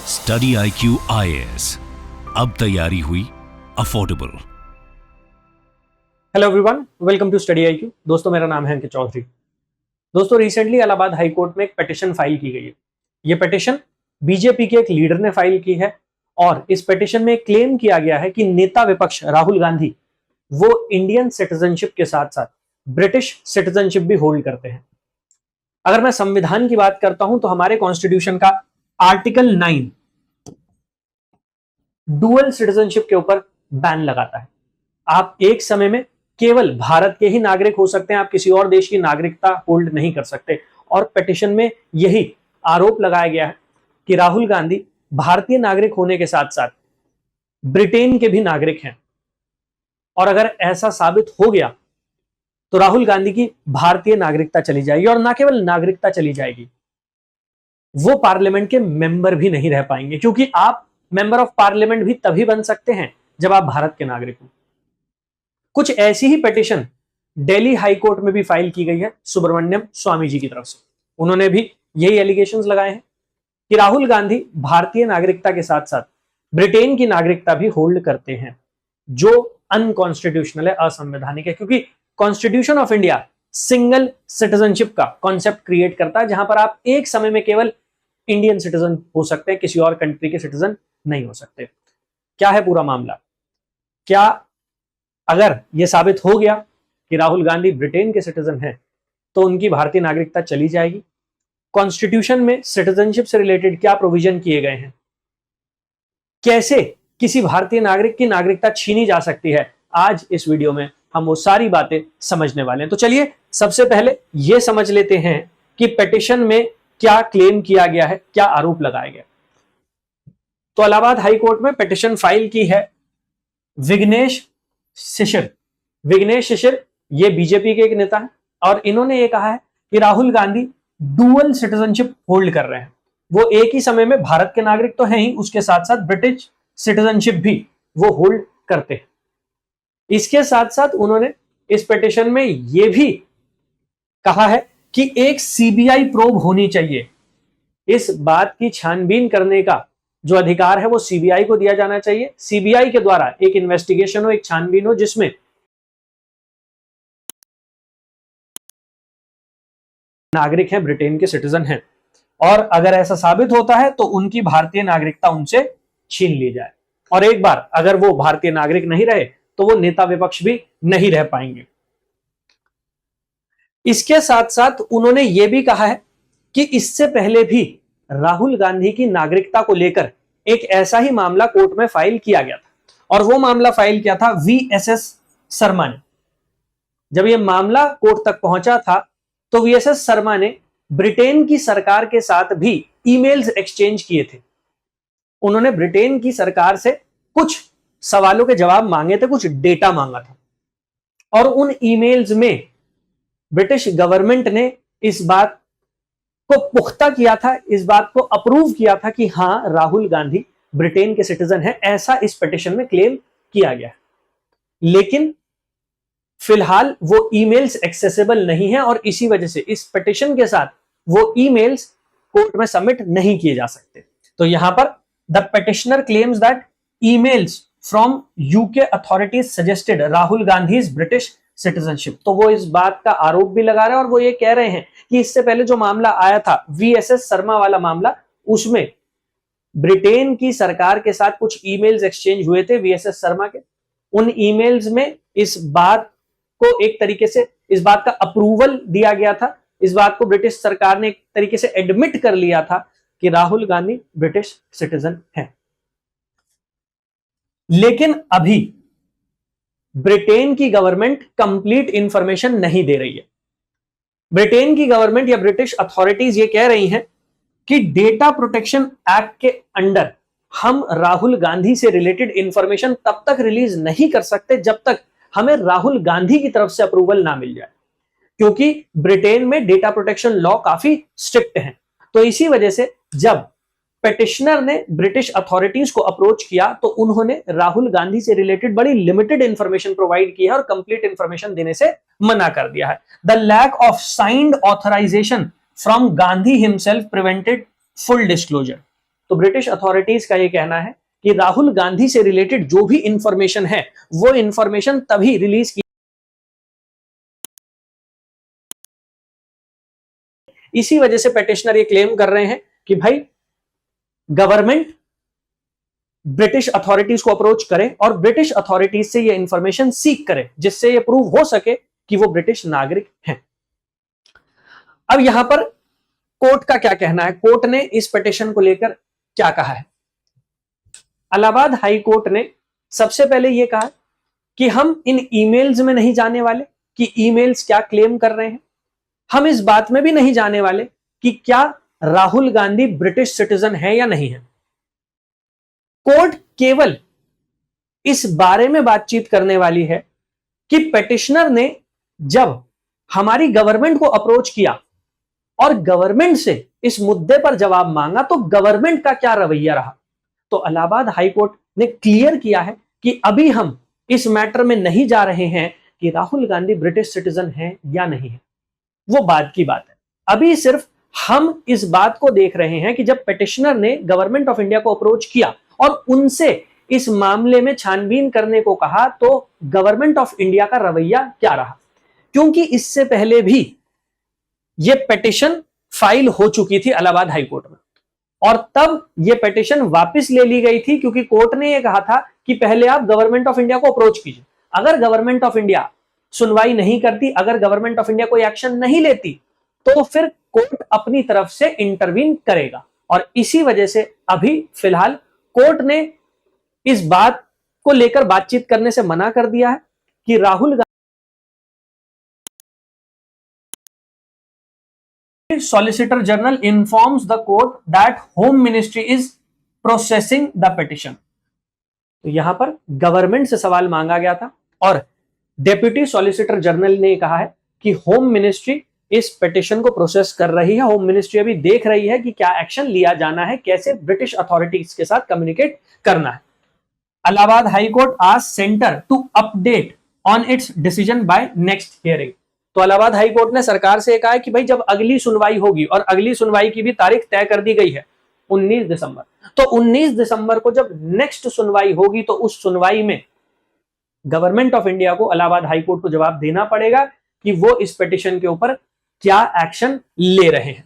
Study IQ IAS, अब तैयारी हुई affordable. Hello everyone, welcome to study IQ। दोस्तों, मेरा नाम है अंकित चौधरी। दोस्तों, रिसेंटली इलाहाबाद हाई कोर्ट में एक पिटीशन फाइल की गई है। यह पिटीशन बीजेपी के एक लीडर ने फाइल की है और इस पिटीशन में क्लेम किया गया है कि नेता विपक्ष राहुल गांधी वो इंडियन सिटीजनशिप के साथ साथ ब्रिटिश सिटीजनशिप भी होल्ड करते हैं। अगर मैं संविधान की बात करता हूं तो हमारे कॉन्स्टिट्यूशन का आर्टिकल 9 डुअल सिटीजनशिप के ऊपर बैन लगाता है। आप एक समय में केवल भारत के ही नागरिक हो सकते हैं, आप किसी और देश की नागरिकता होल्ड नहीं कर सकते। और पिटीशन में यही आरोप लगाया गया है कि राहुल गांधी भारतीय नागरिक होने के साथ साथ ब्रिटेन के भी नागरिक हैं। और अगर ऐसा साबित हो गया तो राहुल गांधी की भारतीय नागरिकता चली जाएगी, और ना केवल नागरिकता चली जाएगी, वो पार्लियामेंट के मेंबर भी नहीं रह पाएंगे, क्योंकि आप मेंबर ऑफ पार्लियामेंट भी तभी बन सकते हैं जब आप भारत के नागरिक हो। कुछ ऐसी ही पिटीशन दिल्ली हाई कोर्ट में भी फाइल की गई है सुब्रमण्यम स्वामी जी की तरफ से। उन्होंने भी यही एलिगेशंस लगाए हैं कि राहुल गांधी भारतीय नागरिकता के साथ साथ ब्रिटेन की नागरिकता भी होल्ड करते हैं, जो अनकॉन्स्टिट्यूशनल है, असंवैधानिक है। क्योंकि constitution of India single citizenship का कॉन्सेप्ट क्रिएट करता है, जहां पर आप एक समय में केवल इंडियन सिटीजन हो सकते हैं, किसी और कंट्री के सिटीजन नहीं हो सकते। क्या है पूरा मामला? क्या अगर यह साबित हो गया कि राहुल गांधी ब्रिटेन के सिटीजन हैं तो उनकी भारतीय नागरिकता चली जाएगी? कॉन्स्टिट्यूशन में सिटीजनशिप से रिलेटेड क्या प्रोविजन किए गए हैं? कैसे किसी भारतीय नागरिक की नागरिकता छीनी जा सकती है? आज इस वीडियो में हम वो सारी बातें समझने वाले हैं। तो चलिए सबसे पहले यह समझ लेते हैं कि पिटीशन में क्या क्लेम किया गया है, क्या आरोप लगाया गया। तो इलाहाबाद हाई कोर्ट में पिटीशन फाइल की है विघ्नेश शिशिर। विघ्नेश शिशिर ये बीजेपी के एक नेता है और इन्होंने ये कहा है कि Rahul Gandhi dual citizenship hold कर रहे हैं। वो एक ही समय में भारत के नागरिक तो हैं ही, उसके साथ साथ ब्रिटिश सिटीजनशिप भी वो होल्ड करते हैं। इसके साथ साथ उन्होंने इस पिटीशन में यह भी कहा है कि एक सीबीआई प्रोब होनी चाहिए। इस बात की छानबीन करने का जो अधिकार है वो सीबीआई को दिया जाना चाहिए। सीबीआई के द्वारा एक इन्वेस्टिगेशन हो, एक छानबीन हो, जिसमें नागरिक हैं, ब्रिटेन के सिटीजन हैं, और अगर ऐसा साबित होता है तो उनकी भारतीय नागरिकता उनसे छीन ली जाए। और एक बार अगर वो भारतीय नागरिक नहीं रहे तो वो नेता विपक्ष भी नहीं रह पाएंगे। इसके साथ साथ उन्होंने ये भी कहा है कि इससे पहले भी राहुल गांधी की नागरिकता को लेकर एक ऐसा ही मामला कोर्ट में फाइल किया गया था, और वो मामला फाइल किया था VSS शर्मा ने। जब यह मामला कोर्ट तक पहुंचा था तो VSS शर्मा ने ब्रिटेन की सरकार के साथ भी ईमेल्स एक्सचेंज किए थे। उन्होंने ब्रिटेन की सरकार से कुछ सवालों के जवाब मांगे थे, कुछ डेटा मांगा था, और उन ईमेल्स में ब्रिटिश गवर्नमेंट ने इस बात को पुख्ता किया था, इस बात को अप्रूव किया था कि हां, राहुल गांधी ब्रिटेन के सिटीजन हैं। ऐसा इस पिटीशन में क्लेम किया गया है। लेकिन फिलहाल वो ईमेल्स एक्सेसिबल नहीं है और इसी वजह से इस पिटीशन के साथ वो ईमेल्स कोर्ट में सबमिट नहीं किए जा सकते। तो यहां पर the petitioner claims that emails from UK authorities suggested Rahul Gandhi's British citizenship. तो वो इस बात का आरोप भी लगा रहे हैं और वो ये कह रहे हैं कि इससे पहले जो मामला आया था VSS शर्मा वाला मामला, उसमें ब्रिटेन की सरकार के साथ कुछ ईमेल्स एक्सचेंज हुए थे VSS शर्मा के। उन ईमेल्स में इस बात को एक तरीके से, इस बात का अप्रूवल दिया गया था, इस बात को ब्रिटिश सरकार ने एक तरीके से एडमिट कर लिया था कि राहुल गांधी ब्रिटिश सिटीजन है। लेकिन अभी ब्रिटेन की गवर्नमेंट कंप्लीट इंफॉर्मेशन नहीं दे रही है। ब्रिटेन की गवर्नमेंट या ब्रिटिश अथॉरिटीज ये कह रही हैं कि डेटा प्रोटेक्शन एक्ट के अंडर हम राहुल गांधी से रिलेटेड इंफॉर्मेशन तब तक रिलीज नहीं कर सकते जब तक हमें राहुल गांधी की तरफ से अप्रूवल ना मिल जाए, क्योंकि ब्रिटेन में डेटा प्रोटेक्शन लॉ काफी स्ट्रिक्ट है। तो इसी वजह से जब पिटिशनर ने ब्रिटिश अथॉरिटीज को अप्रोच किया तो उन्होंने राहुल गांधी से रिलेटेड बड़ी लिमिटेड इंफॉर्मेशन प्रोवाइड की है और कंप्लीट इंफॉर्मेशन देने से मना कर दिया है। The lack of signed authorization from Gandhi himself prevented full disclosure. तो ब्रिटिश अथॉरिटीज का यह कहना है कि राहुल गांधी से रिलेटेड जो भी इंफॉर्मेशन है वो इंफॉर्मेशन तभी रिलीज की, इसी वजह से पेटिशनर ये क्लेम कर रहे हैं कि भाई गवर्नमेंट ब्रिटिश अथॉरिटीज को अप्रोच करे और ब्रिटिश अथॉरिटीज से ये इंफॉर्मेशन सीख करे जिससे ये प्रूव हो सके कि वो ब्रिटिश नागरिक हैं। अब यहां पर कोर्ट का क्या कहना है, कोर्ट ने इस पिटीशन को लेकर क्या कहा है। इलाहाबाद हाई कोर्ट ने सबसे पहले यह कहा कि हम इन ईमेल्स में नहीं जाने वाले कि ईमेल्स क्या क्लेम कर रहे हैं, हम इस बात में भी नहीं जाने वाले कि क्या राहुल गांधी ब्रिटिश सिटीजन है या नहीं है। कोर्ट केवल इस बारे में बातचीत करने वाली है कि पिटिशनर ने जब हमारी गवर्नमेंट को अप्रोच किया और गवर्नमेंट से इस मुद्दे पर जवाब मांगा तो गवर्नमेंट का क्या रवैया रहा। तो इलाहाबाद हाई कोर्ट ने क्लियर किया है कि अभी हम इस मैटर में नहीं जा रहे हैं कि राहुल गांधी ब्रिटिश सिटीजन है या नहीं है, वो बाद की बात है। अभी सिर्फ हम इस बात को देख रहे हैं कि जब पिटिशनर ने गवर्नमेंट ऑफ इंडिया को अप्रोच किया और उनसे इस मामले में छानबीन करने को कहा तो गवर्नमेंट ऑफ इंडिया का रवैया क्या रहा, क्योंकि इससे पहले भी यह पिटिशन फाइल हो चुकी थी इलाहाबाद हाई कोर्ट में और तब यह पिटिशन वापस ले ली गई थी क्योंकि कोर्ट ने यह कहा था कि पहले आप गवर्नमेंट ऑफ इंडिया को अप्रोच कीजिए, अगर गवर्नमेंट ऑफ इंडिया सुनवाई नहीं करती, अगर गवर्नमेंट ऑफ इंडिया कोई एक्शन नहीं लेती तो फिर कोर्ट अपनी तरफ से इंटरवीन करेगा। और इसी वजह से अभी फिलहाल कोर्ट ने इस बात को लेकर बातचीत करने से मना कर दिया है कि Rahul Gandhi solicitor general informs the court that home ministry is processing the petition. तो यहां पर गवर्नमेंट से सवाल मांगा गया था और डेप्यूटी सॉलिसिटर जनरल ने कहा है कि होम मिनिस्ट्री इस पिटिशन को प्रोसेस कर रही है, होम मिनिस्ट्री अभी देख रही है कि क्या एक्शन लिया जाना है, कैसे ब्रिटिश अथॉरिटीज के साथ कम्युनिकेट करना है। Allahabad high court asked centre to update on its decision by next hearing. तो इलाहाबाद हाई कोर्ट ने सरकार से कहा है कि भाई जब अगली सुनवाई होगी, और अगली सुनवाई की भी तारीख तय कर दी गई है 19 दिसंबर, तो 19 दिसंबर को जब नेक्स्ट सुनवाई होगी तो उस सुनवाई में गवर्नमेंट ऑफ इंडिया को इलाहाबाद हाई कोर्ट को जवाब देना पड़ेगा कि वो इस पिटिशन के ऊपर क्या एक्शन ले रहे हैं।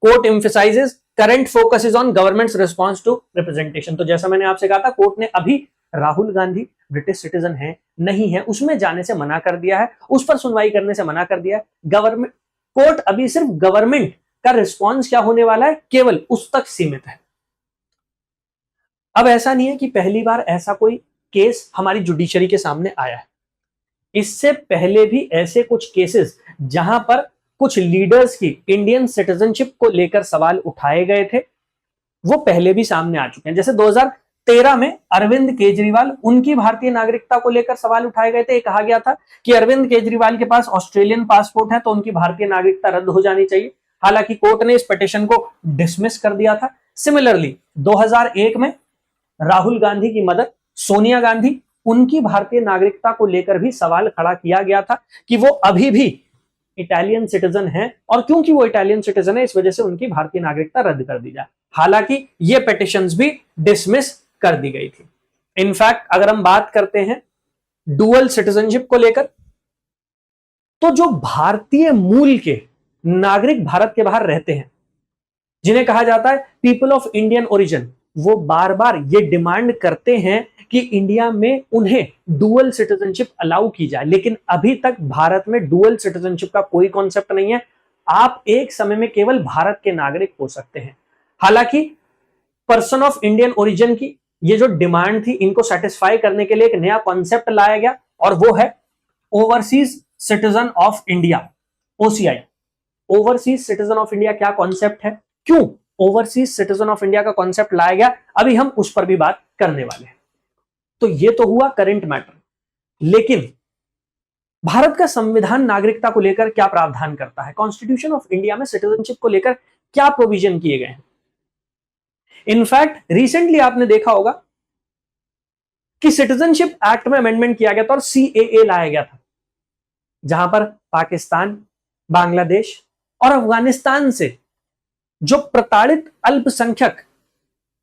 Court emphasises current focus is on government's response to representation. तो जैसा मैंने आपसे कहा था, कोर्ट ने अभी राहुल गांधी ब्रिटिश सिटीजन है नहीं है उसमें जाने से मना कर दिया है, उस पर सुनवाई करने से मना कर दिया है। गवर्नमेंट कोर्ट अभी सिर्फ गवर्नमेंट का रिस्पांस क्या होने वाला है केवल उस तक सीमित है। अब ऐसा नहीं है कि पहली बार ऐसा कोई केस हमारी जुडिशरी के सामने आया है, इससे पहले भी ऐसे कुछ केसेस जहां पर कुछ लीडर्स की इंडियन सिटीजनशिप को लेकर सवाल उठाए गए थे वो पहले भी सामने आ चुके हैं। जैसे 2013 में अरविंद केजरीवाल, उनकी भारतीय नागरिकता को लेकर सवाल उठाए गए थे। कहा गया था कि अरविंद केजरीवाल के पास ऑस्ट्रेलियन पासपोर्ट है तो उनकी भारतीय नागरिकता रद्द हो जानी चाहिए। हालांकि कोर्ट ने इस पिटीशन को डिसमिस कर दिया था। सिमिलरली 2001 में राहुल गांधी की मदर सोनिया गांधी, उनकी भारतीय नागरिकता को लेकर भी सवाल खड़ा किया गया था कि वो अभी भी इटालियन सिटीजन है और क्योंकि वो इटालियन सिटीजन है इस वजह से उनकी भारतीय नागरिकता रद्द कर दी जाए। हालांकि ये पिटीशंस भी डिसमिस कर दी गई थी। इनफैक्ट अगर हम बात करते हैं डुअल सिटीजनशिप को लेकर, तो जो भारतीय मूल के नागरिक भारत के बाहर रहते हैं, जिन्हें कहा जाता है पीपल ऑफ इंडियन ओरिजिन, वो बार बार ये डिमांड करते हैं कि इंडिया में उन्हें डुअल सिटीजनशिप अलाउ की जाए, लेकिन अभी तक भारत में डुअल सिटीजनशिप का कोई कॉन्सेप्ट नहीं है। आप एक समय में केवल भारत के नागरिक हो सकते हैं। हालांकि पर्सन ऑफ इंडियन ओरिजिन की ये जो डिमांड थी, इनको सेटिस्फाई करने के लिए एक नया कॉन्सेप्ट लाया गया और वो है overseas citizen of India, OCI. Overseas citizen of India क्या कॉन्सेप्ट है, क्यों ओवरसीज सिटीजन ऑफ इंडिया का कॉन्सेप्ट लाया गया, अभी हम उस पर भी बात करने वाले हैं। तो ये तो हुआ करंट मैटर, लेकिन भारत का संविधान नागरिकता को लेकर क्या प्रावधान करता है, कॉन्स्टिट्यूशन ऑफ इंडिया में सिटीजनशिप को लेकर क्या प्रोविजन किए गए हैं। इनफैक्ट रिसेंटली आपने देखा होगा कि सिटीजनशिप एक्ट में अमेंडमेंट किया गया था और सीएए लाया गया था, जहां पर पाकिस्तान, बांग्लादेश और अफगानिस्तान से जो प्रताड़ित अल्पसंख्यक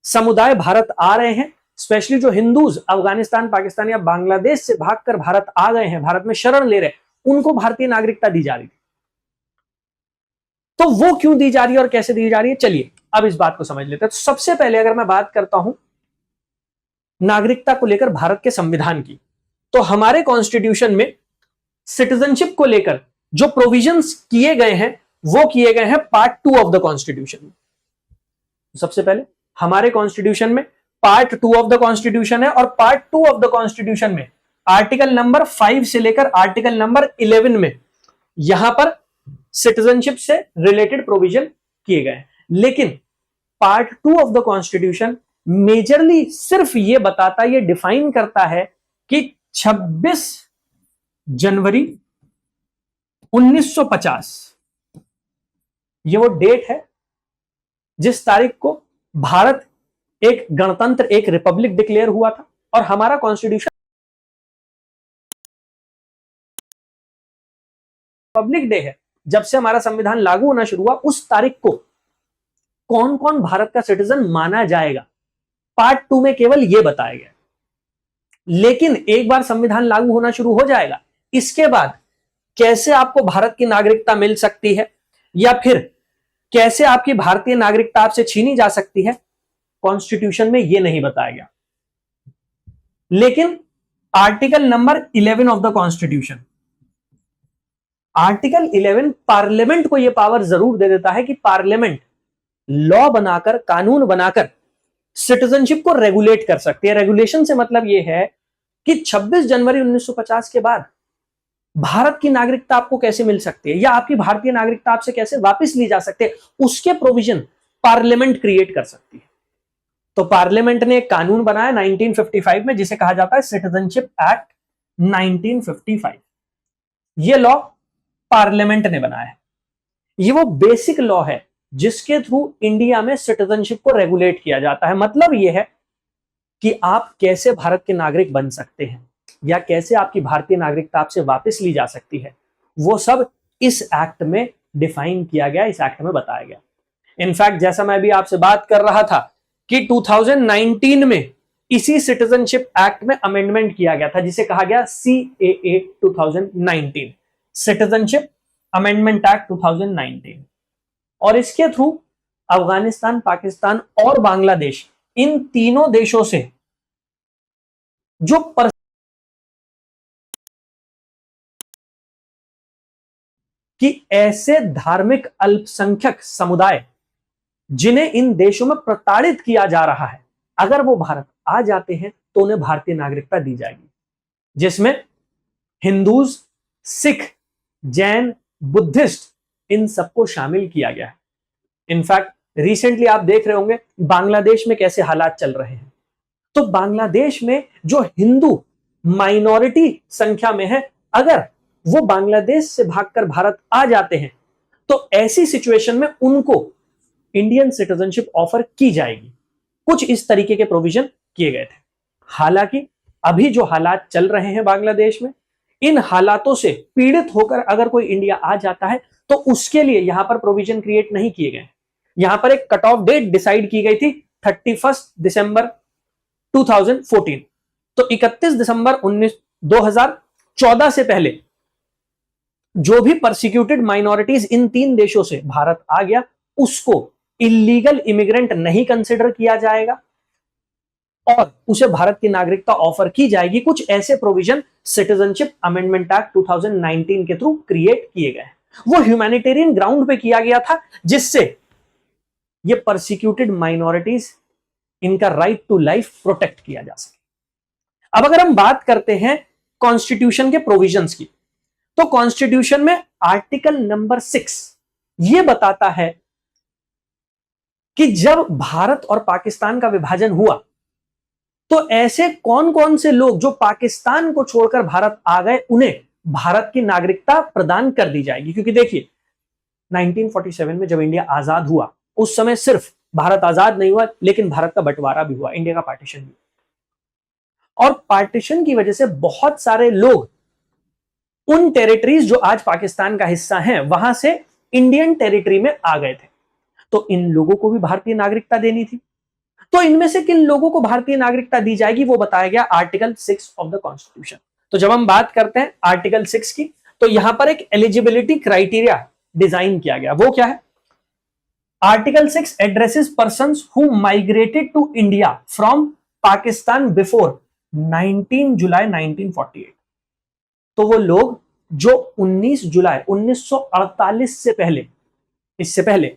समुदाय भारत आ रहे हैं, स्पेशली जो हिंदूज अफगानिस्तान, पाकिस्तान या बांग्लादेश से भागकर भारत आ गए हैं, भारत में शरण ले रहे हैं, उनको भारतीय नागरिकता दी जा रही थी। तो वो क्यों दी जा रही है और कैसे दी जा रही है, चलिए अब इस बात को समझ लेते हैं। तो सबसे पहले अगर मैं बात करता हूं नागरिकता को लेकर भारत के संविधान की, तो हमारे कॉन्स्टिट्यूशन में सिटीजनशिप को लेकर जो प्रोविजंस किए गए हैं वो किए गए हैं पार्ट 2 ऑफ द कॉन्स्टिट्यूशन में। सबसे पहले हमारे कॉन्स्टिट्यूशन में पार्ट 2 ऑफ द कॉन्स्टिट्यूशन है, और पार्ट 2 ऑफ द कॉन्स्टिट्यूशन में आर्टिकल नंबर 5 से लेकर आर्टिकल नंबर 11 में यहां पर सिटीजनशिप से रिलेटेड प्रोविजन किए गए हैं। लेकिन part 2 of the constitution majorly सिर्फ ये बताता, ये डिफाइन करता है कि 26 जनवरी 1950 ये वो डेट है जिस तारीख को भारत एक गणतंत्र, एक रिपब्लिक डिक्लेयर हुआ था, और हमारा कॉन्स्टिट्यूशन रिपब्लिक डे है। जब से हमारा संविधान लागू होना शुरू हुआ उस तारीख को कौन कौन भारत का सिटीजन माना जाएगा, पार्ट 2 में केवल यह बताया गया। लेकिन एक बार संविधान लागू होना शुरू हो जाएगा, इसके बाद कैसे आपको भारत की नागरिकता मिल सकती है या फिर कैसे आपकी भारतीय नागरिकता आपसे छीनी जा सकती है, कॉन्स्टिट्यूशन में यह नहीं बताया गया। लेकिन article number 11 of the constitution, article 11 parliament को यह पावर जरूर दे देता है कि पार्लियामेंट लॉ बनाकर, कानून बनाकर सिटीजनशिप को रेगुलेट कर सकती है। रेगुलेशन से मतलब यह है कि 26 जनवरी 1950 के बाद भारत की नागरिकता आपको कैसे मिल सकती है या आपकी भारतीय नागरिकता आपसे कैसे वापस ली जा सकती है, उसके प्रोविजन पार्लियामेंट क्रिएट कर सकती है। तो पार्लियामेंट ने एक कानून बनाया 1955 में, जिसे कहा जाता है सिटीजनशिप एक्ट 1955। यह लॉ पार्लियामेंट ने बनाया है। ये वो बेसिक लॉ है जिसके थ्रू इंडिया में सिटीजनशिप को रेगुलेट किया जाता है। मतलब यह है कि आप कैसे भारत के नागरिक बन सकते हैं या कैसे आपकी भारतीय नागरिकता आपसे वापस ली जा सकती है, वो सब इस एक्ट में डिफाइन किया गया, इस एक्ट में बताया गया। इनफैक्ट जैसा मैं भी आपसे बात कर रहा था कि 2019 में इसी सिटीजनशिप एक्ट में अमेंडमेंट किया गया था, जिसे कहा गया CAA 2019, सिटीजनशिप अमेंडमेंट एक्ट 2019। और इसके थ्रू अफगानिस्तान, पाकिस्तान और बांग्लादेश, इन तीनों देशों से जो कि ऐसे धार्मिक अल्पसंख्यक समुदाय जिन्हें इन देशों में प्रताड़ित किया जा रहा है, अगर वो भारत आ जाते हैं तो उन्हें भारतीय नागरिकता दी जाएगी, जिसमें हिंदूज, सिख, जैन, बुद्धिस्ट, इन सबको शामिल किया गया है। इनफैक्ट रिसेंटली आप देख रहे होंगे बांग्लादेश में कैसे हालात चल रहे हैं। तो बांग्लादेश में जो हिंदू माइनॉरिटी संख्या में है, अगर वो बांग्लादेश से भागकर भारत आ जाते हैं तो ऐसी सिचुएशन में उनको इंडियन सिटीजनशिप ऑफर की जाएगी। कुछ इस तरीके के प्रोविजन किए गए थे। हालांकि अभी जो हालात चल रहे हैं बांग्लादेश में, इन हालातों से पीड़ित होकर अगर कोई इंडिया आ जाता है तो उसके लिए यहां पर प्रोविजन क्रिएट नहीं किए गए। यहां पर एक कट ऑफ डेट डिसाइड की गई थी 31 दिसंबर 2014। तो 31 दिसंबर 2014 से पहले जो भी परसिक्यूटेड माइनॉरिटीज इन तीन देशों से भारत आ गया, उसको इलीगल इमिग्रेंट नहीं कंसिडर किया जाएगा और उसे भारत की नागरिकता ऑफर की जाएगी। कुछ ऐसे प्रोविजन सिटीजनशिप अमेंडमेंट एक्ट 2019 के थ्रू क्रिएट किए गए। वो ह्यूमैनिटेरियन ग्राउंड पे किया गया था, जिससे ये परसिक्यूटेड माइनॉरिटीज, इनका राइट टू लाइफ प्रोटेक्ट किया जा सके। अब अगर हम बात करते हैं कॉन्स्टिट्यूशन के प्रोविजंस की, तो कॉन्स्टिट्यूशन में आर्टिकल नंबर 6 यह बताता है कि जब भारत और पाकिस्तान का विभाजन हुआ तो ऐसे कौन कौन से लोग जो पाकिस्तान को छोड़कर भारत आ गए, उन्हें भारत की नागरिकता प्रदान कर दी जाएगी। क्योंकि देखिए 1947 में जब इंडिया आजाद हुआ, उस समय सिर्फ भारत आजाद नहीं हुआ, लेकिन भारत का बंटवारा भी हुआ, इंडिया का पार्टीशन भी। और पार्टीशन की वजह से बहुत सारे लोग उन टेरिटरीज जो आज पाकिस्तान का हिस्सा हैं, वहां से इंडियन टेरिटरी में आ गए थे। तो इन लोगों को भी भारतीय नागरिकता देनी थी। तो इनमें से किन लोगों को भारतीय नागरिकता दी जाएगी वो बताया गया आर्टिकल 6 ऑफ द कॉन्स्टिट्यूशन। तो जब हम बात करते हैं आर्टिकल 6 की, तो यहां पर एक एलिजिबिलिटी क्राइटेरिया डिजाइन किया गया। वो क्या है? Article 6 addresses persons who migrated to India from Pakistan before 19 July 1948। तो वो लोग जो 19 जुलाई 1948 से पहले, इससे पहले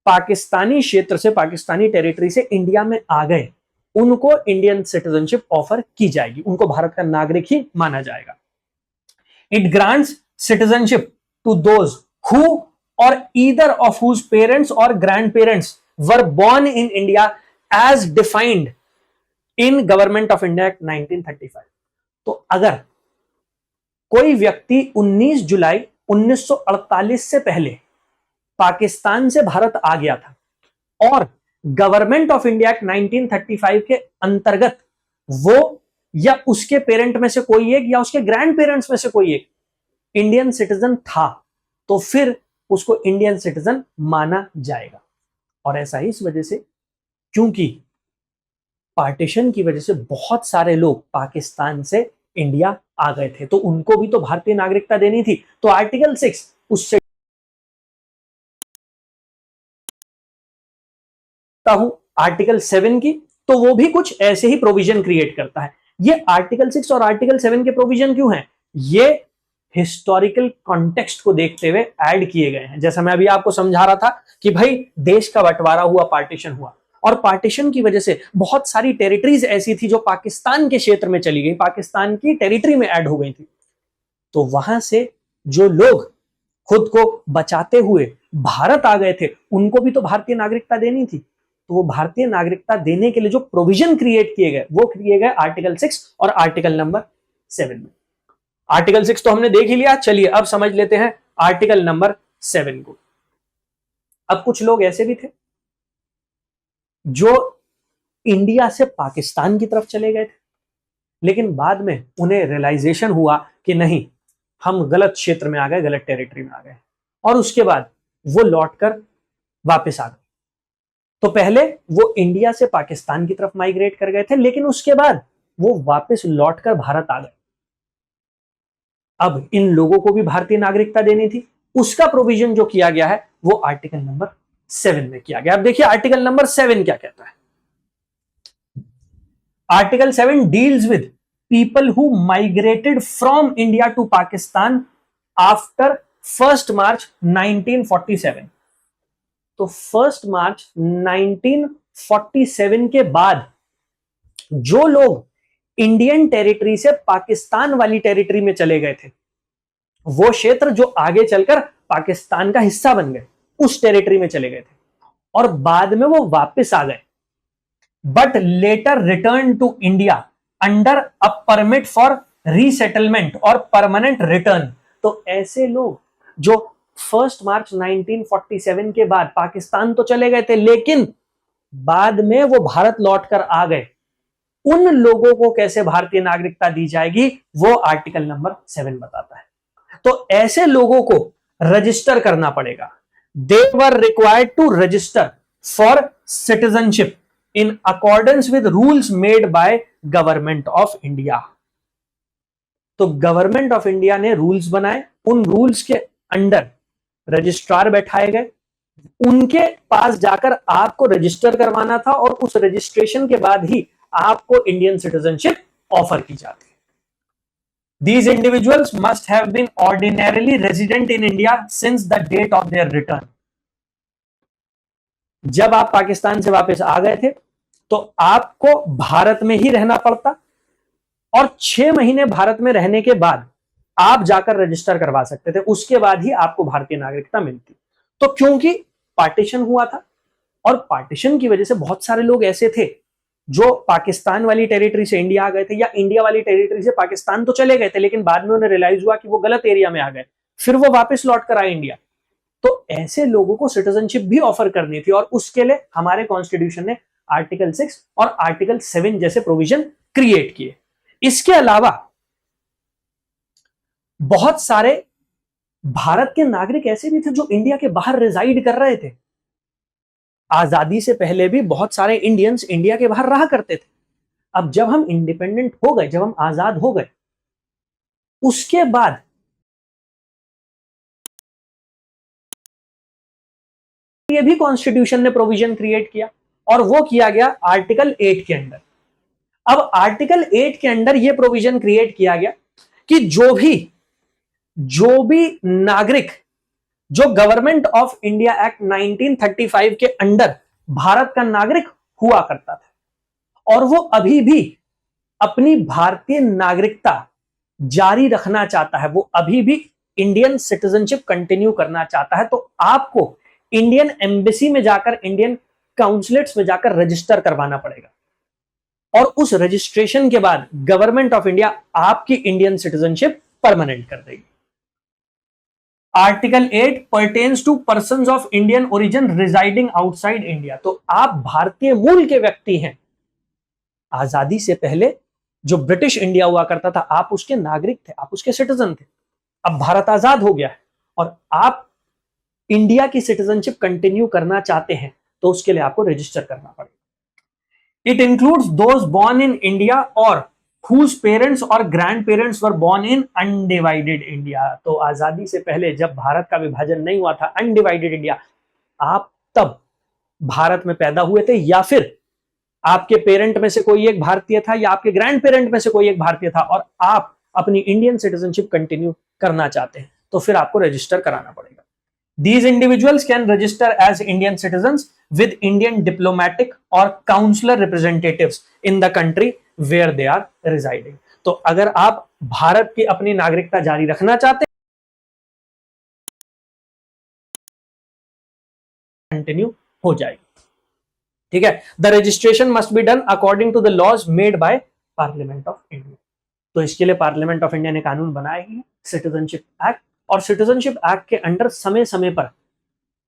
पाकिस्तानी क्षेत्र से, पाकिस्तानी टेरिटरी से इंडिया में आ गए, उनको इंडियन सिटीजनशिप ऑफर की जाएगी, उनको भारत का नागरिक ही माना जाएगा। It grants citizenship to those who और ईदर ऑफ हुज पेरेंट्स और grand parents were born in India as defined in Government of India Act 1935। तो अगर कोई व्यक्ति 19 जुलाई 1948 से पहले पाकिस्तान से भारत आ गया था और गवर्नमेंट ऑफ इंडिया एक्ट 1935 के अंतर्गत वो या उसके पेरेंट में से कोई एक या उसके ग्रैंड पेरेंट्स में से कोई एक इंडियन सिटीजन था, तो फिर उसको इंडियन सिटीजन माना जाएगा। और ऐसा ही इस वजह से, क्योंकि पार्टीशन की वजह से बहुत सारे लोग पाकिस्तान से इंडिया आ गए थे, तो उनको भी तो भारतीय नागरिकता देनी थी। तो आर्टिकल 6 उससे हूं आर्टिकल 7 की, तो वो भी कुछ ऐसे ही प्रोविजन क्रिएट करता है। ये आर्टिकल 6 और आर्टिकल 7 के प्रोविजन क्यों हैं? ये हिस्टोरिकल कॉन्टेक्स्ट को देखते हुए ऐड किए गए हैं। जैसा मैं अभी आपको समझा रहा था कि भाई देश का बंटवारा हुआ, पार्टीशन हुआ, और पार्टीशन की वजह से बहुत सारी टेरिटरीज ऐसी थी जो पाकिस्तान के क्षेत्र में चली गई, पाकिस्तान की टेरिटरी में ऐड हो गई थी। तो वहां से जो लोग खुद को बचाते हुए भारत आ गए थे, उनको भी तो भारतीय नागरिकता देनी थी। तो वो भारतीय नागरिकता देने के लिए जो प्रोविजन क्रिएट किए गए, वो किए गए आर्टिकल 6 और आर्टिकल नंबर 7 में। आर्टिकल 6 तो हमने देख ही लिया, चलिए अब समझ लेते हैं आर्टिकल नंबर 7 को। अब कुछ लोग ऐसे भी थे जो इंडिया से पाकिस्तान की तरफ चले गए थे, लेकिन बाद में उन्हें रियलाइजेशन हुआ कि नहीं, हम गलत क्षेत्र में आ गए, गलत टेरिटरी में आ गए, और उसके बाद वो लौटकर वापस आ गए। तो पहले वो इंडिया से पाकिस्तान की तरफ माइग्रेट कर गए थे, लेकिन उसके बाद वो वापस लौटकर भारत आ गए। अब इन लोगों को भी भारतीय नागरिकता देनी थी, उसका प्रोविजन जो किया गया है वो आर्टिकल नंबर 7 में किया गया। अब देखिए आर्टिकल नंबर 7 क्या कहता है। Article 7 deals with people who migrated from India to Pakistan after 1 March 1947। तो 1 मार्च 1947 के बाद जो लोग इंडियन टेरिटरी से पाकिस्तान वाली टेरिटरी में चले गए थे, वो क्षेत्र जो आगे चलकर पाकिस्तान का हिस्सा बन गए, उस टेरिटरी में चले गए थे और बाद में वो वापस आ गए, but later return to India under a permit for resettlement और परमानेंट रिटर्न। तो ऐसे लोग जो 1 मार्च 1947 के बाद पाकिस्तान तो चले गए थे, लेकिन बाद में वो भारत लौटकर आ गए, उन लोगों को कैसे भारतीय नागरिकता दी जाएगी, वो आर्टिकल नंबर 7 बताता है। तो ऐसे लोगों को रजिस्टर करना पड़ेगा। They were required to register for citizenship in accordance with rules made by government of India. तो गवर्नमेंट ऑफ इंडिया ने रूल्स बनाए, उन रूल्स के अंडर रजिस्ट्रार बैठाए गए, उनके पास जाकर आपको रजिस्टर करवाना था और उस रजिस्ट्रेशन के बाद ही आपको इंडियन सिटीजनशिप ऑफर की जाती है। These individuals must have been ordinarily resident in India since the date of their return. जब आप पाकिस्तान से वापस आ गए थे तो आपको भारत में ही रहना पड़ता और 6 महीने भारत में रहने के बाद आप जाकर रजिस्टर करवा सकते थे, उसके बाद ही आपको भारतीय नागरिकता मिलती। तो क्योंकि पार्टीशन हुआ था और पार्टीशन की वजह से बहुत सारे लोग ऐसे थे जो पाकिस्तान वाली टेरिटरी से इंडिया आ गए थे या इंडिया वाली टेरिटरी से पाकिस्तान तो चले गए थे, लेकिन बाद में उन्हें रियलाइज हुआ कि वो गलत एरिया में आ गए, फिर वो वापस लौट कर आए इंडिया। तो ऐसे लोगों को सिटीजनशिप भी ऑफर करनी थी और उसके लिए हमारे कॉन्स्टिट्यूशन ने आर्टिकल 6 और आर्टिकल 7 जैसे प्रोविजन क्रिएट किए। इसके अलावा बहुत सारे भारत के नागरिक ऐसे भी थे जो इंडिया के बाहर रिजाइड कर रहे थे, आजादी से पहले भी बहुत सारे इंडियंस इंडिया के बाहर रहा करते थे। अब जब हम इंडिपेंडेंट हो गए, जब हम आजाद हो गए, उसके बाद ये भी कॉन्स्टिट्यूशन ने प्रोविजन क्रिएट किया, और वो किया गया आर्टिकल 8 के अंदर। अब आर्टिकल 8 के अंदर यह प्रोविजन क्रिएट किया गया कि जो भी नागरिक जो गवर्नमेंट ऑफ इंडिया एक्ट 1935 के अंडर भारत का नागरिक हुआ करता था और वो अभी भी अपनी भारतीय नागरिकता जारी रखना चाहता है, वो अभी भी इंडियन सिटीजनशिप कंटिन्यू करना चाहता है, तो आपको इंडियन एम्बेसी में जाकर, इंडियन काउंसलेट्स में जाकर रजिस्टर करवाना पड़ेगा, और उस रजिस्ट्रेशन के बाद गवर्नमेंट ऑफ इंडिया आपकी इंडियन सिटीजनशिप परमानेंट कर देगी। Article 8 pertains to persons of Indian origin residing outside India. तो आप भारतीय मूल के व्यक्ति हैं। आजादी से पहले जो ब्रिटिश इंडिया हुआ करता था, आप उसके नागरिक थे, आप उसके सिटीजन थे। अब भारत आजाद हो गया है और आप इंडिया की सिटीजनशिप कंटिन्यू करना चाहते हैं, तो उसके लिए आपको रजिस्टर करना पड़ेगा। It includes those born in India और whose parents और grand parents were born in undivided India. तो आजादी से पहले जब भारत का विभाजन नहीं हुआ था, अनडिवाइडेड इंडिया, आप तब भारत में पैदा हुए थे, या फिर आपके पेरेंट में से कोई एक भारतीय था, या आपके ग्रैंड पेरेंट में से कोई एक भारतीय था, और आप अपनी इंडियन सिटीजनशिप कंटिन्यू करना चाहते हैं, तो फिर आपको रजिस्टर कराना पड़ेगा। These individuals can register as Indian citizens with Indian diplomatic or consular representatives in the country where they are residing. तो अगर आप भारत की अपनी नागरिकता जारी रखना चाहते हैं, कंटिन्यू हो जाएगी। ठीक है। The registration must be done according to the laws made by Parliament of India. तो इसके लिए पार्लियामेंट ऑफ इंडिया ने कानून बनाया ही है, सिटीजनशिप एक्ट, और सिटीजनशिप एक्ट के अंडर समय समय पर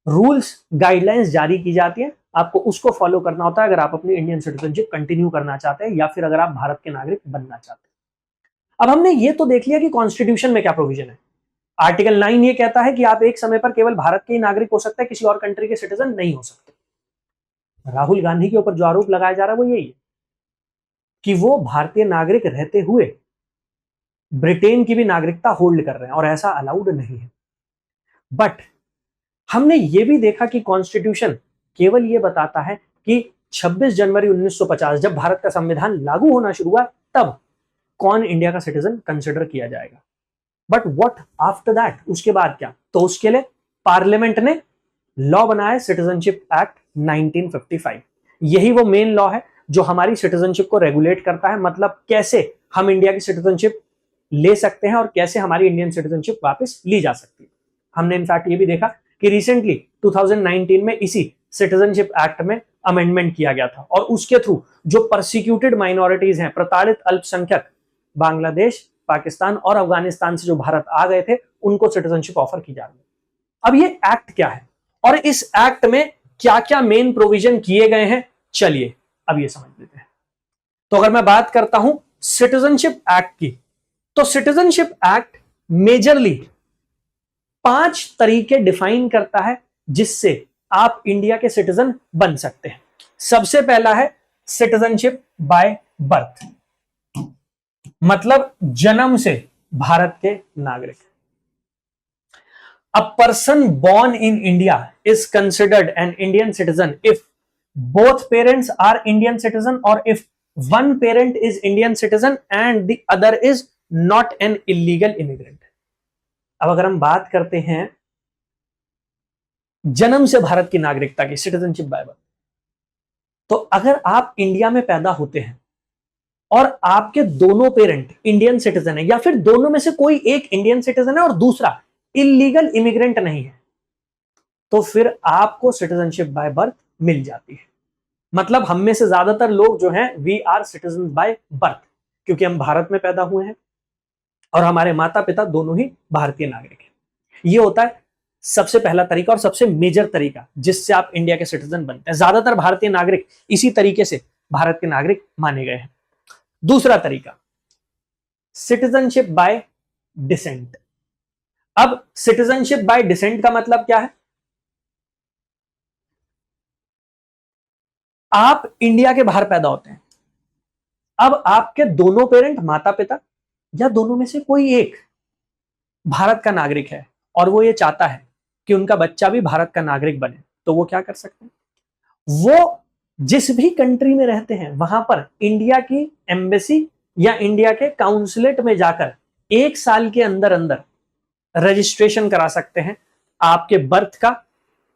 रूल्स, गाइडलाइंस जारी की जाती है, आपको उसको फॉलो करना होता है अगर आप अपनी इंडियन सिटीजनशिप कंटिन्यू करना चाहते हैं, या फिर अगर आप भारत के नागरिक बनना चाहते हैं। अब हमने ये तो देख लिया कि कॉन्स्टिट्यूशन में क्या प्रोविजन है। आर्टिकल 9 ये कहता है कि आप एक समय पर केवल भारत के ही नागरिक हो सकते हैं, किसी और कंट्री के सिटीजन नहीं हो सकते। राहुल गांधी के ऊपर जो आरोप लगाया जा रहा है वो यही है कि वो भारतीय नागरिक रहते हुए ब्रिटेन की भी नागरिकता होल्ड कर रहे हैं, और ऐसा अलाउड नहीं है। बट हमने ये भी देखा कि कॉन्स्टिट्यूशन केवल ये बताता है कि 26 जनवरी 1950 जब भारत का संविधान लागू होना शुरू हुआ, तब कौन इंडिया का सिटीजन कंसिडर किया जाएगा। बट व्हाट आफ्टर दैट, उसके बाद क्या? तो उसके लिए पार्लियामेंट ने लॉ बनाया, सिटीजनशिप एक्ट 1955। यही वो मेन लॉ है जो हमारी सिटीजनशिप को रेगुलेट करता है, मतलब कैसे हम इंडिया की सिटीजनशिप ले सकते हैं और कैसे हमारी इंडियन सिटीजनशिप वापस ली जा सकती है। हमने इनफैक्ट ये भी देखा कि रिसेंटली 2019 में इसी सिटीजनशिप एक्ट में अमेंडमेंट किया गया था, और उसके थ्रू जो परसिक्यूटेड माइनॉरिटीज हैं, प्रताड़ित अल्पसंख्यक, बांग्लादेश, पाकिस्तान और अफगानिस्तान से जो भारत आ गए थे, उनको सिटीजनशिप ऑफर की जा रही है। अब ये एक्ट क्या है और इस एक्ट में क्या क्या मेन प्रोविजन किए गए हैं, चलिए अब ये समझ लेते हैं। तो अगर मैं बात करता हूं सिटीजनशिप एक्ट की, तो सिटीजनशिप एक्ट मेजरली 5 तरीके डिफाइन करता है जिससे आप इंडिया के सिटीजन बन सकते हैं। सबसे पहला है सिटीजनशिप बाय बर्थ, मतलब जन्म से भारत के नागरिक। A person born in India is considered an Indian citizen if both parents are Indian citizen or if one parent is Indian citizen and the other is not an illegal immigrant। अब अगर हम बात करते हैं जन्म से भारत की नागरिकता की, सिटीजनशिप बाय बर्थ, तो अगर आप इंडिया में पैदा होते हैं और आपके दोनों पेरेंट इंडियन सिटीजन है, या फिर दोनों में से कोई एक इंडियन सिटीजन है और दूसरा इलीगल इमिग्रेंट नहीं है, तो फिर आपको सिटीजनशिप बाय बर्थ मिल जाती है। मतलब हम में से ज्यादातर लोग जो हैं we are citizen by birth, क्योंकि हम भारत में पैदा हुए हैं और हमारे माता पिता दोनों ही भारतीय नागरिक हैं। ये होता है सबसे पहला तरीका और सबसे मेजर तरीका जिससे आप इंडिया के सिटीजन बनते हैं। ज्यादातर भारतीय नागरिक इसी तरीके से भारत के नागरिक माने गए हैं। दूसरा तरीका सिटीजनशिप बाय डिसेंट। अब सिटीजनशिप बाय डिसेंट का मतलब क्या है? आप इंडिया के बाहर पैदा होते हैं, अब आपके दोनों पेरेंट, माता पिता या दोनों में से कोई एक भारत का नागरिक है और वो ये चाहता है कि उनका बच्चा भी भारत का नागरिक बने, तो वो क्या कर सकते हैं? वो जिस भी कंट्री में रहते हैं वहां पर इंडिया की एम्बेसी या इंडिया के काउंसुलेट में जाकर 1 साल के अंदर अंदर रजिस्ट्रेशन करा सकते हैं आपके बर्थ का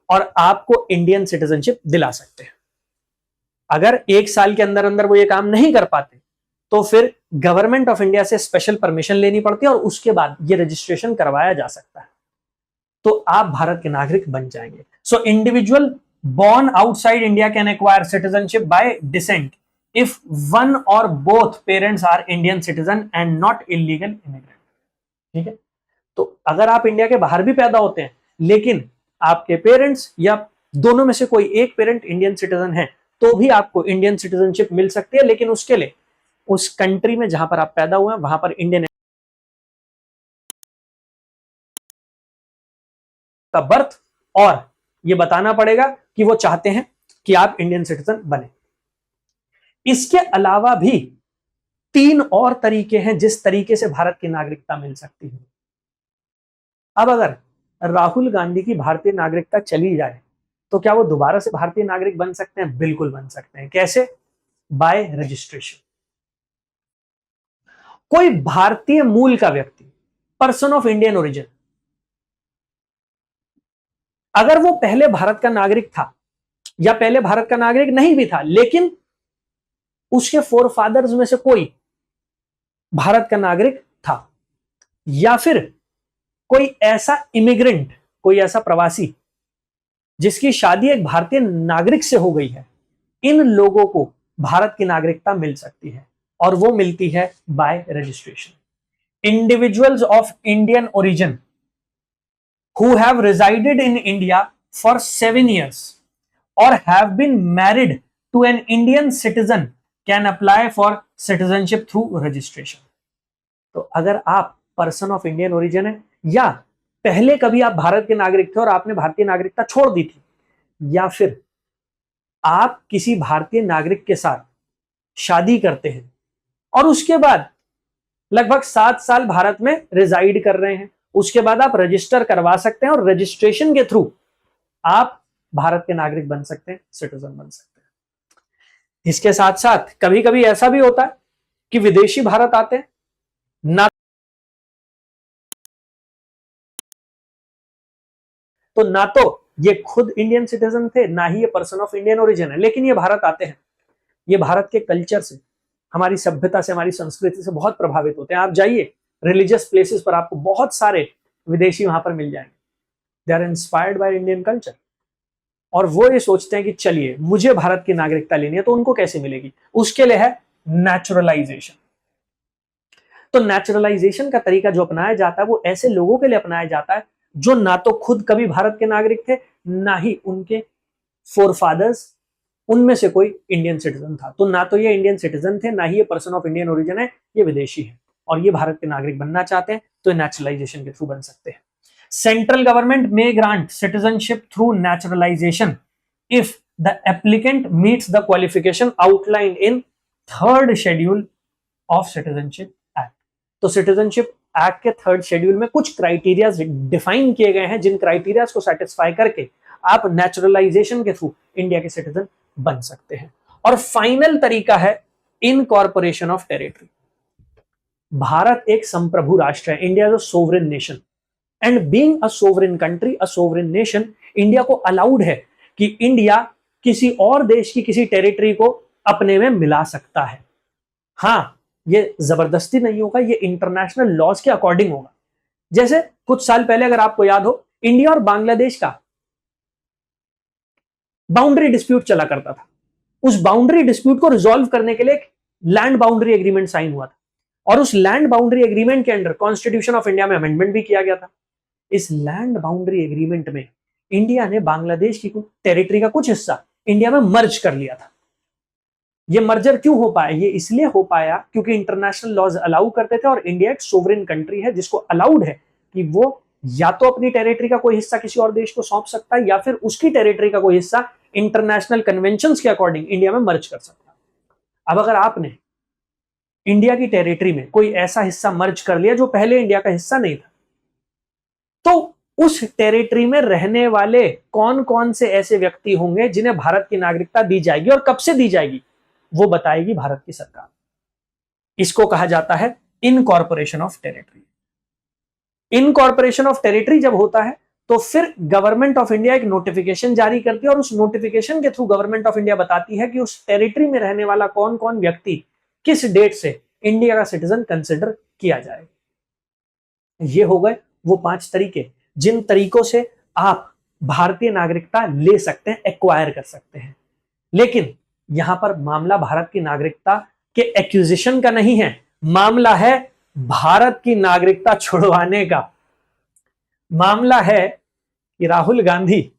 और आपको इंडियन सिटीजनशिप दिला सकते हैं। अगर 1 साल के अंदर अंदर वो ये काम नहीं कर पाते तो फिर गवर्नमेंट ऑफ इंडिया से स्पेशल परमिशन लेनी पड़ती है और उसके बाद ये रजिस्ट्रेशन करवाया जा सकता है, तो आप भारत के नागरिक बन जाएंगे। So individual born outside India can acquire citizenship by descent if one or both parents are Indian citizen and not illegal immigrant। ठीक है, तो अगर आप इंडिया के बाहर भी पैदा होते हैं लेकिन आपके पेरेंट्स या दोनों में से कोई एक पेरेंट इंडियन सिटीजन है तो भी आपको इंडियन सिटीजनशिप मिल सकती है, लेकिन उसके लिए उस कंट्री में जहां पर आप पैदा हुए हैं वहां पर इंडियन का बर्थ और ये बताना पड़ेगा कि वो चाहते हैं कि आप इंडियन सिटीजन बने। इसके अलावा भी 3 और तरीके हैं जिस तरीके से भारत की नागरिकता मिल सकती है। अब अगर राहुल गांधी की भारतीय नागरिकता चली जाए तो क्या वो दोबारा से भारतीय नागरिक बन सकते हैं? बिल्कुल बन सकते हैं। कैसे? Bye registration. कोई भारतीय मूल का व्यक्ति, पर्सन ऑफ इंडियन ओरिजिन, अगर वो पहले भारत का नागरिक था या पहले भारत का नागरिक नहीं भी था लेकिन उसके फोर फादर्स में से कोई भारत का नागरिक था, या फिर कोई ऐसा इमिग्रेंट, कोई ऐसा प्रवासी जिसकी शादी एक भारतीय नागरिक से हो गई है, इन लोगों को भारत की नागरिकता मिल सकती है और वो मिलती है bye registration. Individuals of Indian origin who have resided in India for 7 years or have been married to an Indian citizen can apply for citizenship through registration। तो अगर आप पर्सन ऑफ इंडियन ओरिजिन है या पहले कभी आप भारत के नागरिक थे और आपने भारतीय नागरिकता छोड़ दी थी, या फिर आप किसी भारतीय नागरिक के साथ शादी करते हैं और उसके बाद लगभग 7 साल भारत में रिजाइड कर रहे हैं, उसके बाद आप रजिस्टर करवा सकते हैं और रजिस्ट्रेशन के थ्रू आप भारत के नागरिक बन सकते हैं, सिटीजन बन सकते हैं। इसके साथ साथ कभी कभी ऐसा भी होता है कि विदेशी भारत आते हैं, ना तो ये खुद इंडियन सिटीजन थे, ना ही ये पर्सन ऑफ इंडियन ओरिजिन है, लेकिन ये भारत आते हैं, ये भारत के कल्चर से, हमारी सभ्यता से, हमारी संस्कृति से बहुत प्रभावित होते हैं। आप जाइए रिलीजियस प्लेसेस पर, आपको बहुत सारे विदेशी वहां पर मिल जाएंगे, they are inspired by Indian culture, और वो ये सोचते हैं कि चलिए मुझे भारत की नागरिकता लेनी है, तो उनको कैसे मिलेगी? उसके लिए है नेचुरलाइजेशन। तो नेचुरलाइजेशन का तरीका जो अपनाया जाता है वो ऐसे लोगों के लिए अपनाया जाता है जो ना तो खुद कभी भारत के नागरिक थे, ना ही उनके फोरफादर्स उनमें से कोई इंडियन सिटीजन था। तो ना तो ये इंडियन सिटीजन थे, ना ही ये पर्सन ऑफ इंडियन ओरिजिन है, ये विदेशी है और ये भारत के नागरिक बनना चाहते हैं, तो नेचुरलाइजेशन के थ्रू बन सकते हैं। Central government may grant citizenship through naturalisation if the applicant meets the qualification outlined in 3rd schedule of citizenship act. तो सिटीजनशिप एक्ट के 3rd शेड्यूल में कुछ क्राइटेरियाज डिफाइन किए गए हैं, जिन क्राइटेरियाज को सेटिस्फाई करके आप नेचुरलाइजेशन के थ्रू इंडिया के सिटीजन बन सकते हैं। और फाइनल तरीका है इनकॉर्पोरेशन ऑफ टेरिटरी। भारत एक संप्रभु राष्ट्र है, India is a sovereign nation, and being a sovereign country, a sovereign nation, India को अलाउड है कि इंडिया किसी और देश की किसी टेरिटरी को अपने में मिला सकता है। हाँ, ये जबरदस्ती नहीं होगा, ये इंटरनेशनल लॉज के अकॉर्डिंग होगा। जैसे कुछ साल पहले अगर आपको याद हो, इंडिया और बांग्लादेश का बाउंड्री डिस्प्यूट चला करता था। उस बाउंड्री डिस्प्यूट को रिजॉल्व करने के लिए एक लैंड बाउंड्री एग्रीमेंट साइन हुआ था, और उस लैंड बाउंड्री एग्रीमेंट के अंडर कॉन्स्टिट्यूशन ऑफ इंडिया में अमेंडमेंट भी किया गया था। इस लैंड बाउंड्री एग्रीमेंट में इंडिया ने बांग्लादेश की टेरिटरी का कुछ हिस्सा इंडिया में मर्ज कर लिया था। ये मर्जर क्यों हो पाया? ये इसलिए हो पाया क्योंकि इंटरनेशनल लॉज अलाउ करते थे और इंडिया एक सोवरेन कंट्री है जिसको अलाउड है कि वो या तो अपनी टेरिटरी का कोई हिस्सा किसी और देश को सौंप सकता है, या फिर उसकी टेरिटरी का कोई हिस्सा इंटरनेशनल कन्वेंशंस के अकॉर्डिंग इंडिया में मर्ज कर सकता है। अब अगर आपने इंडिया की टेरिटरी में कोई ऐसा हिस्सा मर्ज कर लिया जो पहले इंडिया का हिस्सा नहीं था, तो उस टेरिटरी में रहने वाले कौन कौन से ऐसे व्यक्ति होंगे जिन्हें भारत की नागरिकता दी जाएगी और कब से दी जाएगी, वो बताएगी भारत की सरकार। इसको कहा जाता है incorporation of territory. Incorporation of territory जब होता है तो फिर गवर्नमेंट ऑफ इंडिया एक नोटिफिकेशन जारी करती है, और उस नोटिफिकेशन के थ्रू गवर्नमेंट ऑफ इंडिया बताती है कि उस टेरिटरी में रहने वाला कौन कौन व्यक्ति किस डेट से इंडिया का सिटीजन कंसिडर किया जाए। ये हो गए वो 5 तरीके जिन तरीकों से आप भारतीय नागरिकता ले सकते हैं, एक्वायर कर सकते हैं। लेकिन यहां पर मामला भारत की नागरिकता के एक्विजिशन का नहीं है, मामला है भारत की नागरिकता छुड़वाने का। मामला है कि राहुल गांधी,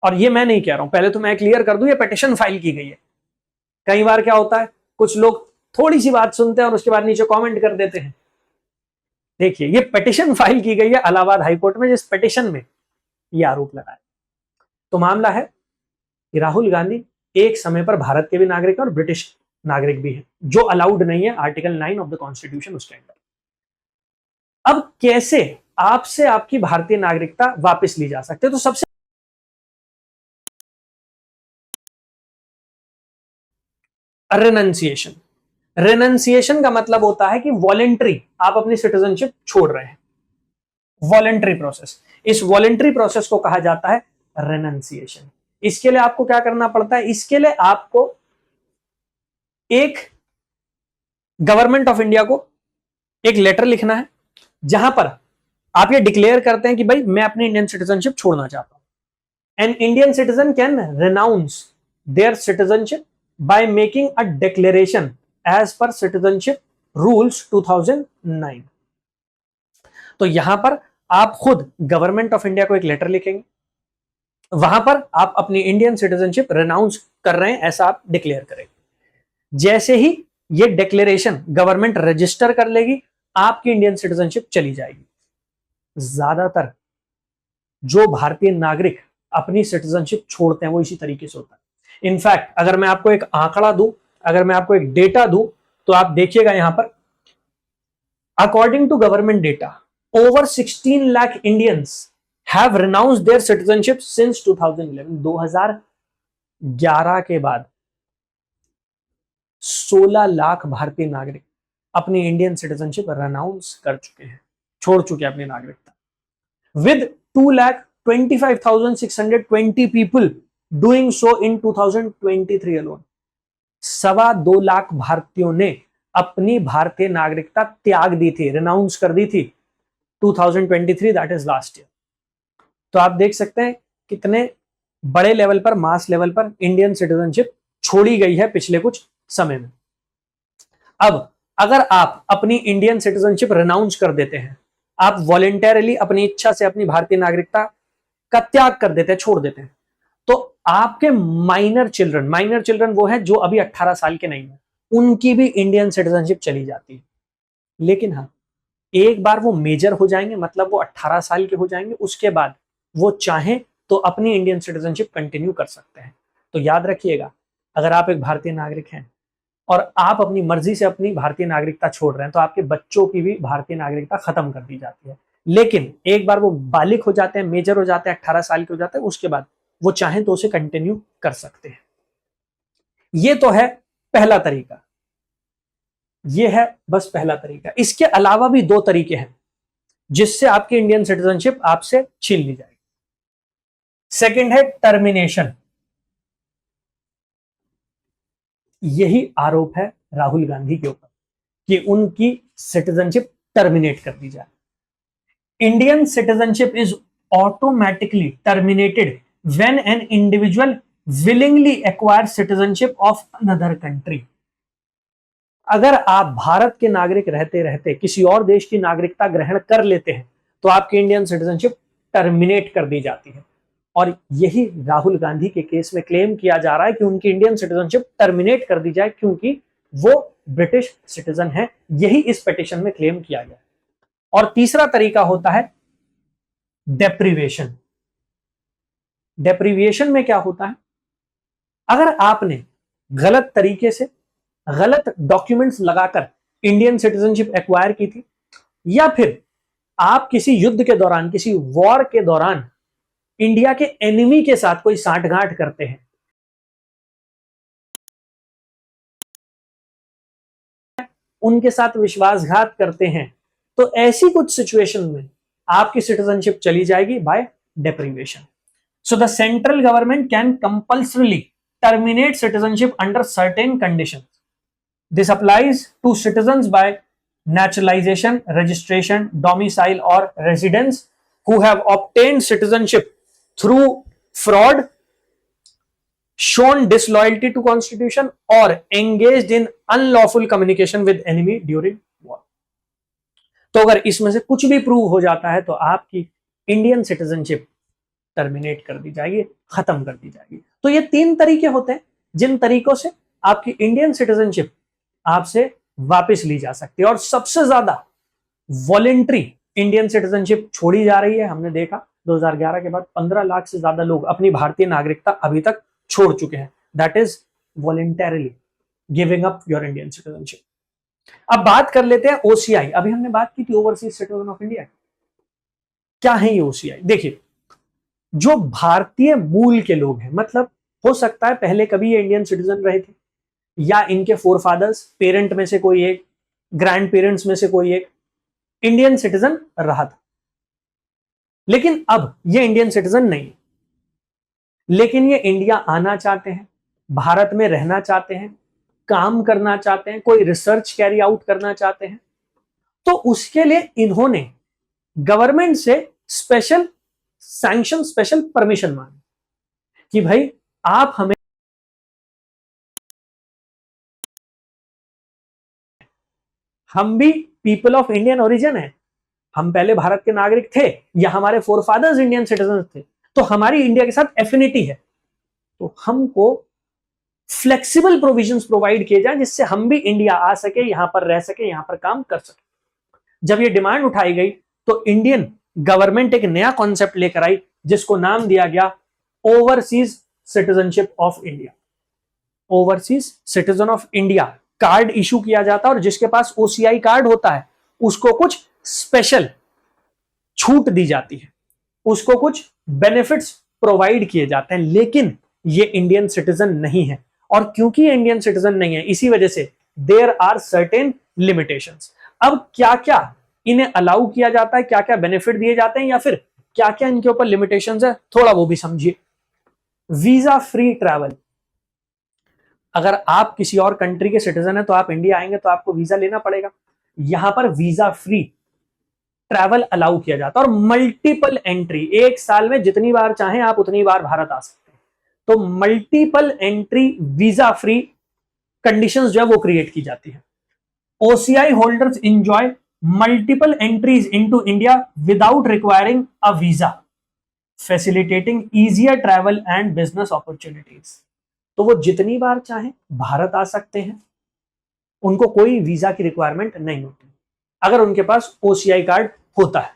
और ये मैं नहीं कह रहा हूं, पहले तो मैं क्लियर कर दूं, ये पिटीशन फाइल की गई है। कई बार क्या होता है, कुछ लोग थोड़ी सी बात सुनते हैं और उसके बाद नीचे कमेंट कर देते हैं। देखिए, ये पिटीशन फाइल की गई है इलाहाबाद हाईकोर्ट में, जिस पिटीशन में ये आरोप लगाया। तो मामला है कि राहुल गांधी एक समय पर भारत के भी नागरिक और ब्रिटिश नागरिक भी है, जो अलाउड नहीं है आर्टिकल 9 ऑफ द कॉन्स्टिट्यूशन उसके अंदर। अब कैसे आपसे आपकी भारतीय नागरिकता वापस ली जा सकती है? तो सबसे रेनंसिएशन। रेनंसिएशन का मतलब होता है कि वॉलेंट्री आप अपनी सिटीजनशिप छोड़ रहे हैं, वॉलेंट्री प्रोसेस। इस वॉलेंट्री प्रोसेस को कहा जाता है रेनंसिएशन। इसके लिए आपको क्या करना पड़ता है? इसके लिए आपको एक गवर्नमेंट ऑफ इंडिया को एक लेटर लिखना है, जहां पर आप ये डिक्लेयर करते हैं कि भाई मैं अपनी इंडियन सिटीजनशिप छोड़ना चाहता हूं। An Indian citizen can renounce their citizenship by making a declaration as per citizenship rules 2009। तो यहां पर आप खुद गवर्नमेंट ऑफ इंडिया को एक लेटर लिखेंगे, वहां पर आप अपनी इंडियन सिटीजनशिप रेनाउंस कर रहे हैं ऐसा आप डिक्लेयर करेंगे। जैसे ही ये डिक्लेरेशन गवर्नमेंट रजिस्टर कर लेगी, आपकी इंडियन सिटीजनशिप चली जाएगी। ज्यादातर जो भारतीय नागरिक अपनी सिटीजनशिप छोड़ते हैं वो इसी तरीके से होता है। इनफैक्ट अगर मैं आपको एक आंकड़ा दूं, अगर मैं आपको एक डेटा दूं, तो आप देखिएगा यहां पर, according to government data, over 16 lakh Indians have renounced their citizenship since 2011। 2011 के बाद 16 लाख भारतीय नागरिक अपनी इंडियन सिटीजनशिप रेनाउंस कर चुके हैं, छोड़ चुके हैं अपनी नागरिकता। With 2,25,620 people doing so in 2023 alone. 2.25 lakh भारतीयों ने अपनी भारतीय नागरिकता त्याग दी थी, रेनाउंस कर दी थी 2023, दैट इज लास्ट ईयर। तो आप देख सकते हैं कितने बड़े लेवल पर, मास लेवल पर इंडियन सिटीजनशिप छोड़ी गई है पिछले कुछ समय में। अब अगर आप अपनी इंडियन सिटीजनशिप रेनाउंस कर देते हैं, आप वॉलेंटरली अपनी इच्छा से अपनी भारतीय नागरिकता का त्याग कर देते हैं, छोड़ देते हैं, तो आपके माइनर चिल्ड्रन वो हैं जो अभी 18 साल के नहीं है, उनकी भी इंडियन सिटीजनशिप चली जाती है। लेकिन हाँ, एक बार वो मेजर हो जाएंगे, मतलब वो 18 साल के हो जाएंगे, उसके बाद वो चाहें तो अपनी इंडियन सिटीजनशिप कंटिन्यू कर सकते हैं। तो याद रखिएगा, अगर आप एक भारतीय नागरिक हैं और आप अपनी मर्जी से अपनी भारतीय नागरिकता छोड़ रहे हैं, तो आपके बच्चों की भी भारतीय नागरिकता खत्म कर दी जाती है। लेकिन एक बार वो बालिग हो जाते हैं, मेजर हो जाते हैं, 18 साल के हो जाते हैं, उसके बाद वो चाहें तो उसे कंटिन्यू कर सकते हैं। ये तो है पहला तरीका, ये है बस पहला तरीका। इसके अलावा भी 2 तरीके हैं जिससे आपकी इंडियन सिटीजनशिप आपसे छीन ली जाएगी। सेकंड है टर्मिनेशन। यही आरोप है राहुल गांधी के ऊपर कि उनकी सिटीजनशिप टर्मिनेट कर दी जाए। Indian citizenship is automatically terminated when an individual willingly acquire citizenship of another country. अगर आप भारत के नागरिक रहते रहते किसी और देश की नागरिकता ग्रहण कर लेते हैं, तो आपकी इंडियन सिटीजनशिप टर्मिनेट कर दी जाती है। और यही राहुल गांधी के केस में क्लेम किया जा रहा है कि उनकी इंडियन सिटीजनशिप टर्मिनेट कर दी जाए क्योंकि वो ब्रिटिश सिटीजन है। यही इस पिटीशन में क्लेम किया गया। और तीसरा तरीका होता है डेप्रीवेशन। डेप्रीविएशन में क्या होता है, अगर आपने गलत तरीके से गलत डॉक्यूमेंट्स लगाकर इंडियन सिटीजनशिप एक्वायर की थी, या फिर आप किसी युद्ध के दौरान, किसी वॉर के दौरान इंडिया के एनिमी के साथ कोई सांठगांठ करते हैं, उनके साथ विश्वासघात करते हैं, तो ऐसी कुछ सिचुएशन में आपकी सिटीजनशिप चली जाएगी by deprivation. So the central government can compulsorily terminate citizenship under certain conditions. This applies to citizens by naturalization, registration, domicile or residence who have obtained citizenship through fraud, shown disloyalty to constitution or engaged in unlawful communication with enemy during war। तो अगर इसमें से कुछ भी prove हो जाता है तो आपकी इंडियन सिटीजनशिप टर्मिनेट कर दी जाएगी, खत्म कर दी जाएगी। तो ये 3 तरीके होते हैं जिन तरीकों से आपकी इंडियन सिटीजनशिप आपसे वापस ली जा सकती है। और सबसे ज्यादा वॉलेंट्री इंडियन सिटीजनशिप छोड़ी जा रही है। हमने देखा 2011 के बाद 15 लाख से ज्यादा लोग अपनी भारतीय नागरिकता अभी तक छोड़ चुके हैं। That is voluntarily giving up your Indian citizenship. अब बात कर लेते हैं ओसीआई। अभी हमने बात की थी ओवरसीज सिटीजन ऑफ इंडिया। क्या है ये ओसीआई? देखिए, जो भारतीय मूल के लोग हैं, मतलब हो सकता है पहले कभी ये इंडियन सिटीजन रहे थे, या इनके फोरफादर्स, पेरेंट में से कोई एक, ग्रैंड पेरेंट्स में से कोई एक इंडियन सिटीजन रहा था, लेकिन अब ये इंडियन सिटीजन नहीं, लेकिन ये इंडिया आना चाहते हैं, भारत में रहना चाहते हैं, काम करना चाहते हैं, कोई रिसर्च कैरी आउट करना चाहते हैं, तो उसके लिए इन्होंने गवर्नमेंट से स्पेशल सैंक्शन, स्पेशल परमिशन मांगी कि भाई आप हमें, हम भी पीपल ऑफ इंडियन ओरिजिन है, हम पहले भारत के नागरिक थे या हमारे फोरफादर्स इंडियन सिटीजन थे, तो हमारी इंडिया के साथ एफिनिटी है, तो हमको फ्लेक्सिबल प्रोविजंस प्रोवाइड किए जाए जिससे हम भी इंडिया आ सके, यहां पर रह सके, यहां पर काम कर सके। जब ये डिमांड उठाई गई तो इंडियन गवर्नमेंट एक नया कॉन्सेप्ट लेकर आई जिसको नाम दिया गया overseas citizenship of India. Overseas citizen of India card issue किया जाता है और जिसके पास ओसीआई कार्ड होता है उसको कुछ स्पेशल छूट दी जाती है, उसको कुछ बेनिफिट्स प्रोवाइड किए जाते हैं, लेकिन ये इंडियन सिटीजन नहीं है। और क्योंकि ये इंडियन सिटीजन नहीं है, इसी वजह से देयर आर सर्टेन लिमिटेशंस। अब क्या क्या इन्हें अलाउ किया जाता है, क्या क्या बेनिफिट दिए जाते हैं, या फिर क्या क्या इनके ऊपर लिमिटेशंस है, थोड़ा वो भी समझिए। Visa free travel. अगर आप किसी और कंट्री के सिटीजन है तो आप इंडिया आएंगे तो आपको वीजा लेना पड़ेगा, यहां पर वीजा फ्री ट्रैवल अलाउ किया जाता है। और मल्टीपल एंट्री, एक साल में जितनी बार चाहें आप उतनी बार भारत आ सकते हैं, तो multiple entry visa free conditions जो है वो क्रिएट की जाती है। OCI holders enjoy multiple entries into India without requiring a visa, facilitating easier travel and business opportunities. तो वो जितनी बार चाहें भारत आ सकते हैं, उनको कोई वीजा की रिक्वायरमेंट नहीं होती अगर उनके पास ओसीआई कार्ड होता है।